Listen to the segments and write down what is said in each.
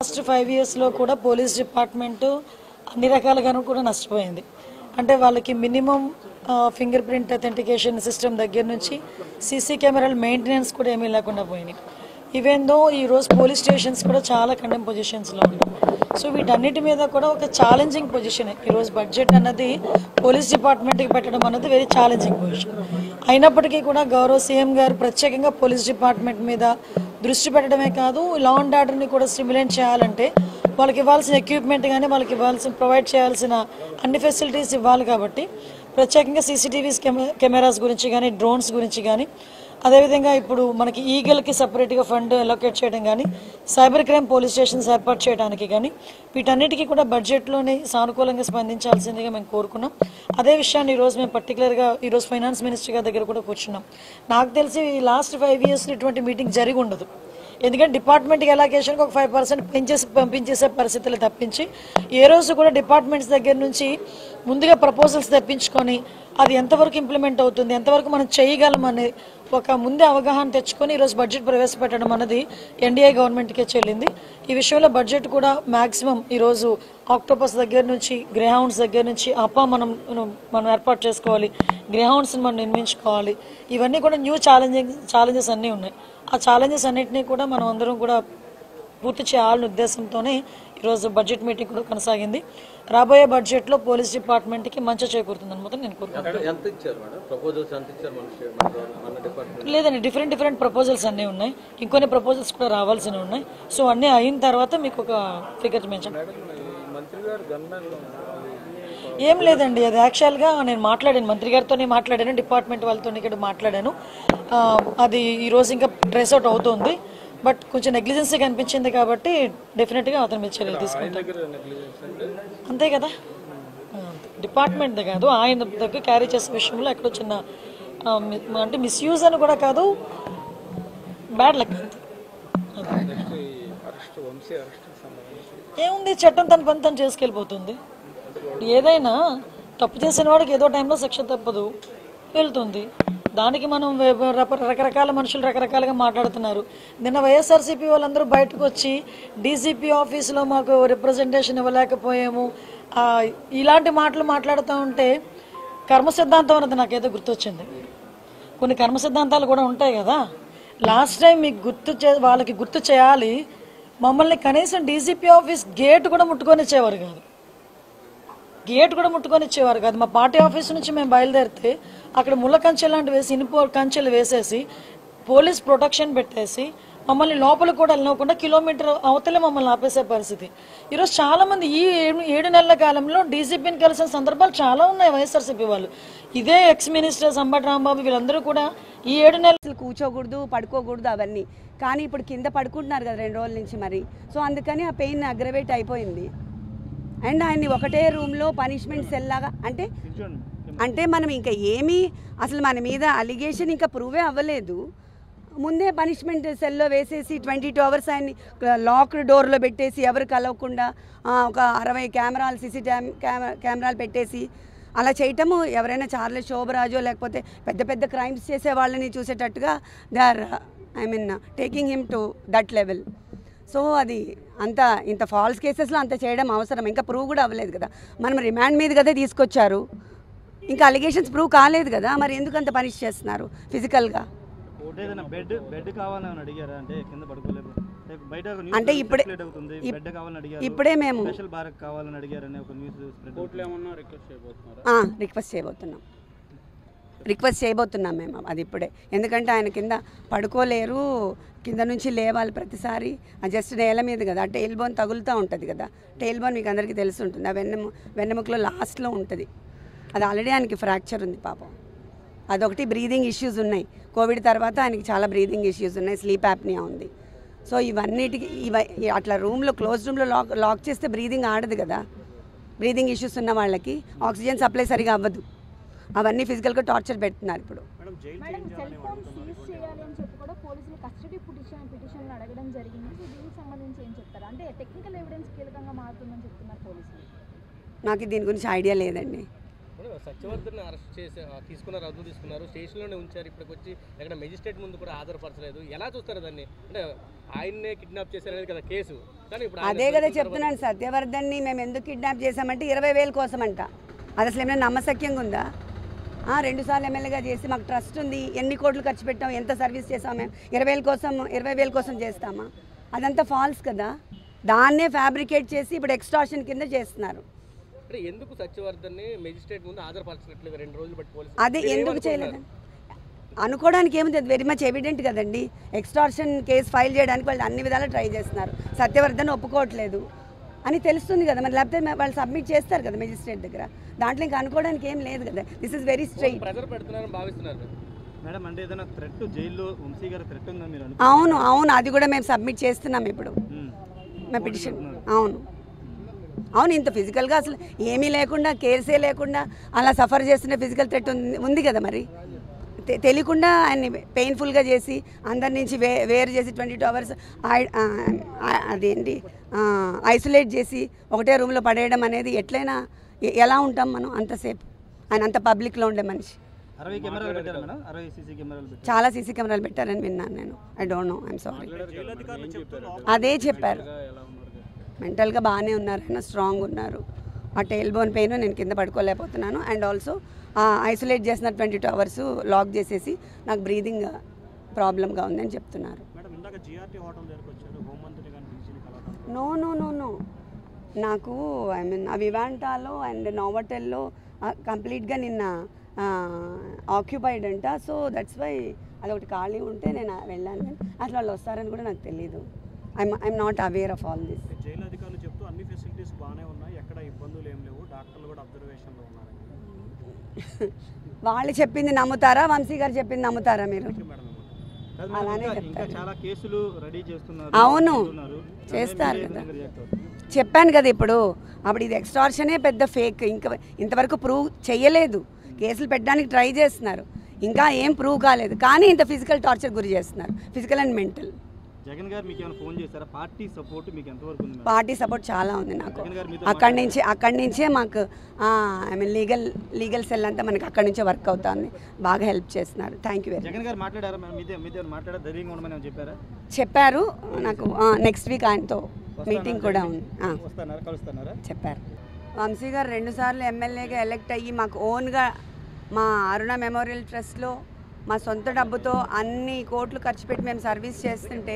Last 5 years లో కూడా police department అన్ని రకాలుగాను కూడా నష్టపోయింది. అంటే వాళ్ళకి minimum finger print authentication system దగ్గర నుంచి సీసీ కెమెరాల మెయింటెనెన్స్ కూడా ఏమీ లేకుండా పోయినాయి. ఈవెన్ దో ఈరోజు పోలీస్ స్టేషన్స్ కూడా చాలా కండెమ్ పొజిషన్స్లో ఉన్నాయి. సో వీటన్నిటి మీద కూడా ఒక ఛాలెంజింగ్ పొజిషన్ ఈరోజు బడ్జెట్ అన్నది పోలీస్ డిపార్ట్మెంట్కి పెట్టడం అన్నది వెరీ ఛాలెంజింగ్ పొజిషన్. అయినప్పటికీ కూడా గౌరవ సీఎం గారు ప్రత్యేకంగా పోలీస్ డిపార్ట్మెంట్ మీద దృష్టి పెట్టడమే కాదు, లా అండ్ ఆర్డర్ని కూడా స్టిమ్యులేట్ చేయాలంటే వాళ్ళకి ఇవ్వాల్సిన ఎక్విప్మెంట్ కానీ వాళ్ళకి ఇవ్వాల్సిన ప్రొవైడ్ చేయాల్సిన అన్ని ఫెసిలిటీస్ ఇవ్వాలి. కాబట్టి ప్రత్యేకంగా సీసీటీవీస్ కెమెరాస్ గురించి కానీ డ్రోన్స్ గురించి కానీ అదేవిధంగా ఇప్పుడు మనకి ఈగల్కి సపరేట్గా ఫండ్ అలొకేట్ చేయడం కానీ సైబర్ క్రైమ్ పోలీస్ స్టేషన్స్ ఏర్పాటు చేయడానికి కానీ వీటన్నిటికీ కూడా బడ్జెట్లోనే సానుకూలంగా స్పందించాల్సిందిగా మేము కోరుకున్నాం. అదే విషయాన్ని ఈరోజు మేము పర్టికులర్గా ఈరోజు ఫైనాన్స్ మినిస్టర్ గారి దగ్గర కూడా కూర్చున్నాం. నాకు తెలిసి లాస్ట్ 5 years ఇటువంటి మీటింగ్ జరిగి ఉండదు. ఎందుకంటే డిపార్ట్మెంట్కి ఎలాకేషన్కి ఒక 5% పెంచేసి పంపించేసే పరిస్థితులు తప్పించి ఏ రోజు కూడా డిపార్ట్మెంట్స్ దగ్గర నుంచి ముందుగా ప్రపోజల్స్ తెప్పించుకొని అది ఎంతవరకు ఇంప్లిమెంట్ అవుతుంది, ఎంతవరకు మనం చేయగలమని ఒక ముందే అవగాహన తెచ్చుకొని ఈరోజు బడ్జెట్ ప్రవేశపెట్టడం అన్నది ఎన్డీఏ గవర్నమెంట్కే చెల్లింది. ఈ విషయంలో బడ్జెట్ కూడా మ్యాక్సిమం ఈరోజు ఆక్టోపస్ దగ్గర నుంచి గ్రేహౌండ్స్ దగ్గర నుంచి మనం ఏర్పాటు చేసుకోవాలి, గ్రేహౌండ్స్ని మనం నిర్మించుకోవాలి. ఇవన్నీ కూడా న్యూ ఛాలెంజెస్ అన్నీ ఉన్నాయి. ఆ ఛాలెంజెస్ అన్నింటినీ కూడా మనం అందరం కూడా పూర్తి చేయాలనే ఉద్దేశంతోనే ఈరోజు బడ్జెట్ మీటింగ్ కూడా కొనసాగింది. రాబోయే బడ్జెట్లో పోలీస్ డిపార్ట్మెంట్కి మంచి చేకూరుతుందని మాత్రం నేను కోరుకుంటున్నాను. లేదండి, డిఫరెంట్ ప్రపోజల్స్ అన్నీ ఉన్నాయి. ఇంకొన్ని ప్రపోజల్స్ కూడా రావాల్సినవి ఉన్నాయి. సో అన్నీ అయిన తర్వాత మీకు ఒక ఫిగర్ మెన్షన్. ఏం లేదండి, అది యాక్చువల్గా నేను మాట్లాడాను, మంత్రి గారితోనే మాట్లాడాను, డిపార్ట్మెంట్ వాళ్ళతో ఇక్కడ మాట్లాడాను. అది ఈరోజు ఇంకా ట్రేస్ అవుట్ అవుతుంది. బట్ కొంచెం నెగ్లిజెన్సీ కనిపించింది కాబట్టి డెఫినెట్గా అతని మీద చర్యలు తీసుకుంటారు. అంతే కదా, డిపార్ట్మెంట్ కాదు, ఆయన దగ్గర క్యారీ చేసే విషయంలో ఎక్కడో చిన్న అంటే మిస్యూజ్ అని కూడా కాదు, బ్యాడ్ లక్. ఏముంది, చట్టం తన పని తను చేసుకెళ్ళిపోతుంది. ఏదైనా తప్పు చేసిన వాడికి ఏదో టైంలో శిక్ష తప్పదు, వెళ్తుంది. దానికి మనం రకరకాల మనుషులు రకరకాలుగా మాట్లాడుతున్నారు. నిన్న వైఎస్ఆర్సీపీ వాళ్ళందరూ బయటకు వచ్చి డీజీపీ ఆఫీసులో మాకు రిప్రజెంటేషన్ ఇవ్వలేకపోయాము ఇలాంటి మాటలు మాట్లాడుతూ ఉంటే కర్మ సిద్ధాంతం అన్నది నాకేదో గుర్తొచ్చింది. కొన్ని కర్మ సిద్ధాంతాలు కూడా ఉంటాయి కదా. లాస్ట్ టైం మీకు వాళ్ళకి గుర్తు చేయాలి, మమ్మల్ని కనీసం డీజీపీ ఆఫీస్ గేట్ కూడా ముట్టుకొని ఇచ్చేవారు కాదు. మా పార్టీ ఆఫీస్ నుంచి మేము బయలుదేరితే అక్కడ ముళ్ళ కంచెలు లాంటి వేసి ఇనుప కంచెలు వేసేసి పోలీస్ ప్రొటెక్షన్ పెట్టేసి మమ్మల్ని లోపల కూడా వెళ్ళకుండా కిలోమీటర్ అవతలే మమ్మల్ని ఆపేసే పరిస్థితి. ఈరోజు చాలా మంది ఈ 7 నెలల కాలంలో డీజీపీని కలిసిన సందర్భాలు చాలా ఉన్నాయి. వైఎస్ఆర్సీపీ వాళ్ళు, ఇదే ఎక్స్ మినిస్టర్ సంబటి రాంబాబు వీళ్ళందరూ కూడా ఈ 7 నెలలు కూర్చోకూడదు, పడుకోకూడదు అవన్నీ. కానీ ఇప్పుడు కింద పడుకుంటున్నారు కదా 2 రోజుల నుంచి మరి. సో అందుకని ఆ పెయిన్ అగ్రవేట్ అయిపోయింది. అండ్ ఆయన్ని ఒకటే రూమ్లో పనిష్మెంట్ సెల్ లాగా అంటే మనం ఇంకా ఏమీ అసలు మన మీద అలిగేషన్ ఇంకా ప్రూవే అవ్వలేదు. ముందే పనిష్మెంట్ సెల్లో వేసేసి 22 hours ఆయన్ని లాక్డ్ డోర్లో పెట్టేసి ఎవరు కలవకుండా ఒక 60 కెమెరాలు కెమెరాలు పెట్టేసి అలా చేయటము ఎవరైనా చార్లెస్ శోభరాజో లేకపోతే పెద్ద పెద్ద క్రైమ్స్ చేసే వాళ్ళని చూసేటట్టుగా they are taking him to that level. So అది అంత ఇంత ఫాల్స్ కేసెస్లో అంత చేయడం అవసరం? ఇంకా ప్రూవ్ కూడా అవ్వలేదు కదా, మనం రిమాండ్ మీద కదా తీసుకొచ్చారు, ఇంకా అలిగేషన్స్ ప్రూవ్ కాలేదు కదా, మరి ఎందుకు అంత పనిష్ చేస్తున్నారు ఫిజికల్గా? అంటే ఇప్పుడే మేము రిక్వెస్ట్ చేయబోతున్నాం మేము అది ఇప్పుడే. ఎందుకంటే ఆయన కింద పడుకోలేరు, కింద నుంచి లేవాలి ప్రతిసారి. జస్ట్ నేల మీద కదా, టెయిల్ బోన్ తగులుతూ ఉంటుంది కదా. టెయిల్ బోన్ మీకు అందరికీ తెలిసి ఉంటుంది, ఆ వెన్నెముకలో లాస్ట్లో ఉంటుంది. అది ఆల్రెడీ ఆయనకి ఫ్రాక్చర్ ఉంది పాపం. అదొకటి, బ్రీదింగ్ ఇష్యూస్ ఉన్నాయి. కోవిడ్ తర్వాత ఆయనకి చాలా బ్రీదింగ్ ఇష్యూస్ ఉన్నాయి, స్లీప్ యాప్నియా ఉంది. సో ఇవన్నిటికి అట్లా క్లోజ్ రూమ్లో లాక్ చేస్తే బ్రీదింగ్ ఆడదు కదా. బ్రీదింగ్ ఇష్యూస్ ఉన్న వాళ్ళకి ఆక్సిజన్ సప్లై సరిగా అవ్వదు. అవన్నీ ఫిజికల్గా టార్చర్ పెడుతున్నారు ఇప్పుడు. నాకు దీని గురించి ఐడియా లేదండి. సత్యవర్ధన్ అరెస్ట్ చేసి తీసుకున్నారు, రద్దు తీసుకున్నారు, స్టేషన్లోనే ఉంచారు. ఇప్పటికి వచ్చి ఎక్కడ మెజిస్ట్రేట్ ముందు కూడా హాజరుపరచలేదు. ఎలా చూస్తారు దాన్ని? అంటే ఆయన్నే కిడ్నాప్ చేశారనేది కదా కేసు. కానీ ఇప్పుడు అదే కదా చెప్తున్నాను, సత్యవర్ధన్ని మేము ఎందుకు కిడ్నాప్ చేశామంటే 20,000 కోసం అంట. అది అసలు ఏమైనా నమ్మశక్యంగా ఉందా? 2 సార్లు ఎమ్మెల్యేగా చేసి మాకు ట్రస్ట్ ఉంది, ఎన్ని కోట్లు ఖర్చు పెట్టాం, ఎంత సర్వీస్ చేసాం, మేము 20,000 కోసం చేస్తామా? అదంతా ఫాల్స్ కదా. దాన్నే ఫ్యాబ్రికేట్ చేసి ఇప్పుడు ఎక్స్టార్షన్ కింద చేస్తున్నారు. అంటే ఎందుకు సత్యవర్ధన్ని మెజిస్ట్రేట్ ముందు హాజరుపరచట్లేదు? 2 రోజులు బట్టి పోలీసులు అదే ఎందుకు చేయలేదు అనుకోవడానికి ఏముంది, అది వెరీ మచ్ ఎవిడెంట్ కదండి. ఎక్స్టార్షన్ కేసు ఫైల్ చేయడానికి వాళ్ళు అన్ని విధాలా ట్రై చేస్తున్నారు. సత్యవర్ధన్ ఒప్పుకోవట్లేదు అని తెలుస్తుంది కదా మరి, లేకపోతే వాళ్ళు సబ్మిట్ చేస్తారు కదా మెజిస్ట్రేట్ దగ్గర. దాంట్లో ఇంకా అనుకోవడానికి ఏం లేదు కదా. This is very straight. Pressure పెడుతున్నారని భావిస్తున్నారు మేడం. అంటే ఏదైనా థ్రెట్ జైల్లో వంశీ గారి థ్రెట్ ఉందా మీరు? అవును అది కూడా మేము సబ్మిట్ చేస్తున్నాం ఇప్పుడు మా పిటిషన్. అవును ఇంత ఫిజికల్గా అసలు ఏమీ లేకుండా, కేసే లేకుండా అలా సఫర్ చేస్తున్న ఫిజికల్ థ్రెట్ ఉంది కదా మరి. తెలియకుండా ఆయన్ని పెయిన్ఫుల్గా చేసి అందరి నుంచి వేరు చేసి 22 hours అదేంటి ఐసోలేట్ చేసి ఒకటే రూమ్లో పడేయడం అనేది ఎట్లయినా ఎలా ఉంటాం మనం అంతసేపు? ఆయన అంత పబ్లిక్లో ఉండే మనిషి. 60 కెమెరాలు పెట్టారు మేడం, 60 సీసీ కెమెరాలు పెట్టారు. చాలా సీసీ కెమెరాలు పెట్టారని విన్నాను నేను. I don't know, I'm sorry. అదే చెప్పారు, మెంటల్గా బాగానే ఉన్నారు, ఆయన స్ట్రాంగ్ ఉన్నారు. ఆ టెయిల్ బోన్ పెయిన్ నేను కింద పడుకోలేకపోతున్నాను. అండ్ ఆల్సో ఐసోలేట్ చేసిన 22 hours లాక్ చేసేసి నాకు బ్రీదింగ్ ప్రాబ్లంగా ఉందని చెప్తున్నారు. నో నాకు ఐ మీన్ ఆ వివాంటాలో అండ్ నోవటెల్లో కంప్లీట్గా నిన్న ఆక్యుపైడ్ అంట. సో దట్స్ వై అదొకటి ఖాళీ ఉంటే నేను వెళ్ళాను. కానీ అసలు వాళ్ళు వస్తారని కూడా నాకు తెలీదు. I'm not aware of all this. Jail అధికారులు చెప్తూ అన్ని ఫెసిలిటీస్ బాగానే ఉన్నాయి, ఎక్కడ ఇబ్బందులు ఏం లేవు, డాక్టర్లు కూడా అబ్జర్వేషన్లో ఉన్నారు. వాళ్ళు చెప్పింది నమ్ముతారా, వంశీ గారు చెప్పింది నమ్ముతారా మీరు? అలానే చెప్తారు. చాలా కేసులు రెడీ చేస్తున్నారు. అవును చేస్తారు కదా, చెప్పాను కదా ఇప్పుడు. అప్పుడు ఇది ఎక్స్టార్షనే పెద్ద ఫేక్, ఇంకా ఇంతవరకు ప్రూవ్ చేయలేదు. కేసులు పెట్టడానికి ట్రై చేస్తున్నారు, ఇంకా ఏం ప్రూవ్ కాలేదు. కానీ ఇంత ఫిజికల్ టార్చర్ గురి చేస్తున్నారు, ఫిజికల్ అండ్ మెంటల్. జగన్ గారు మీకు ఏమైనా ఫోన్ చేశారా? పార్టీ సపోర్ట్ మీకు ఎంతవరకు ఉంది? పార్టీ సపోర్ట్ చాలా ఉంది నాకు. అక్కడి నుంచే మాకు ఐ మీన్ లీగల్ సెల్ అంతా మనకి అక్కడి నుంచే వర్క్ అవుతుంది. బాగా హెల్ప్ చేస్తున్నారు. Thank you. జగన్ గారు మాట్లాడారా? మీతో మాట్లాడారు, ధైర్యంగా ఉండమని చెప్పారా? చెప్పారు నాకు. నెక్స్ట్ వీక్ ఆయనతో మీటింగ్ కూడా ఉంది. కలుస్తున్నారా? చెప్పారు. వంశీ గారు 2 సార్లు ఎమ్మెల్యేగా ఎలక్ట్ అయ్యి మాకు ఓన్గా మా అరుణ మెమోరియల్ ట్రస్ట్లో మా సొంత డబ్బుతో అన్ని కోట్లు ఖర్చు పెట్టి మేము సర్వీస్ చేస్తుంటే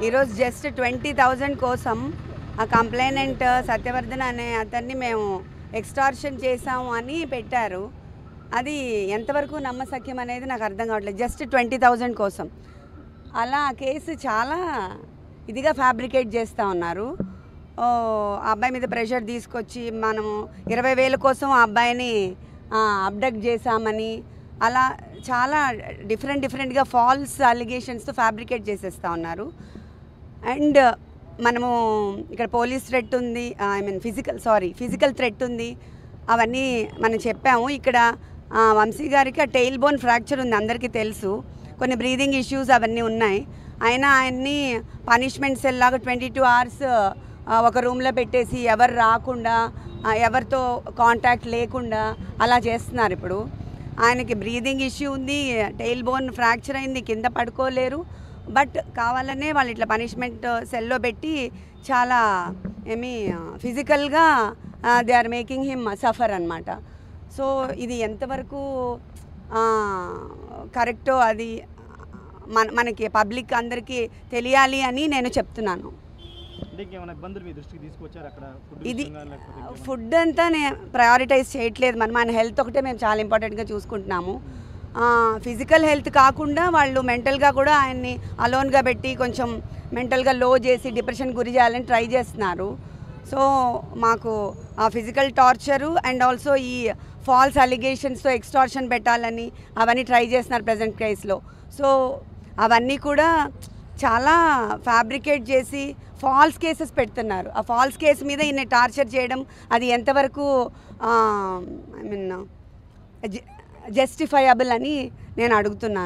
ఈరోజు జస్ట్ 20,000 కోసం ఆ కంప్లైనెంట్ సత్యవర్ధన్ అనే అతన్ని మేము ఎక్స్టార్షన్ చేసాము అని పెట్టారు. అది ఎంతవరకు నమ్మశక్యం అనేది నాకు అర్థం కావట్లేదు. జస్ట్ 20,000 కోసం అలా ఆ కేసు చాలా ఇదిగా ఫ్యాబ్రికేట్ చేస్తూ ఉన్నారు. ఆ అబ్బాయి మీద ప్రెషర్ తీసుకొచ్చి మనము 20,000 కోసం ఆ అబ్బాయిని అబ్డక్ట్ చేశామని అలా చాలా డిఫరెంట్గా ఫాల్స్ అలిగేషన్స్తో ఫ్యాబ్రికేట్ చేసేస్తూ ఉన్నారు. అండ్ మనము ఇక్కడ పోలీస్ థ్రెట్ ఉంది, ఐ మీన్ ఫిజికల్ థ్రెట్ ఉంది, అవన్నీ మనం చెప్పాము. ఇక్కడ వంశీ గారికి ఆ టెయిల్ బోన్ ఫ్రాక్చర్ ఉంది, అందరికీ తెలుసు. కొన్ని బ్రీదింగ్ ఇష్యూస్ అవన్నీ ఉన్నాయి. అయినా ఆయన్ని పనిష్మెంట్ సెల్ లాగా 22 hours ఒక రూమ్లో పెట్టేసి ఎవరు రాకుండా, ఎవరితో కాంటాక్ట్ లేకుండా అలా చేస్తున్నారు. ఇప్పుడు ఆయనకి బ్రీదింగ్ ఇష్యూ ఉంది, టెయిల్ బోన్ ఫ్రాక్చర్ అయింది, కింద పడుకోలేరు. బట్ కావాలనే వాళ్ళు ఇట్లా పనిష్మెంట్ సెల్లో పెట్టి చాలా ఫిజికల్గా they are making him suffer అన్నమాట. సో ఇది ఎంతవరకు కరెక్టో అది మనకి పబ్లిక్ అందరికీ తెలియాలి అని నేను చెప్తున్నాను. ఇది ఫుడ్ అంతా నేను ప్రయారిటైజ్ చేయట్లేదు. మన హెల్త్ ఒకటే మేము చాలా ఇంపార్టెంట్గా చూసుకుంటున్నాము. ఫిజికల్ హెల్త్ కాకుండా వాళ్ళు మెంటల్గా కూడా ఆయన్ని అలోన్గా పెట్టి కొంచెం మెంటల్గా లో చేసి డిప్రెషన్ గురి చేయాలని ట్రై చేస్తున్నారు. సో మాకు ఆ ఫిజికల్ టార్చరు అండ్ ఆల్సో ఈ ఫాల్స్ అలిగేషన్స్తో ఎక్స్టార్షన్ పెట్టాలని అవన్నీ ట్రై చేస్తున్నారు ప్రజెంట్ కేసులో. సో అవన్నీ కూడా చాలా ఫ్యాబ్రికేట్ చేసి ఫాల్స్ కేసెస్ పెడుతున్నారు. ఆ ఫాల్స్ కేసు మీద ఈయన టార్చర్ చేయడం అది ఎంతవరకు ఐ మీన్ జస్టిఫైయబుల్ అని నేను అడుగుతున్నాను.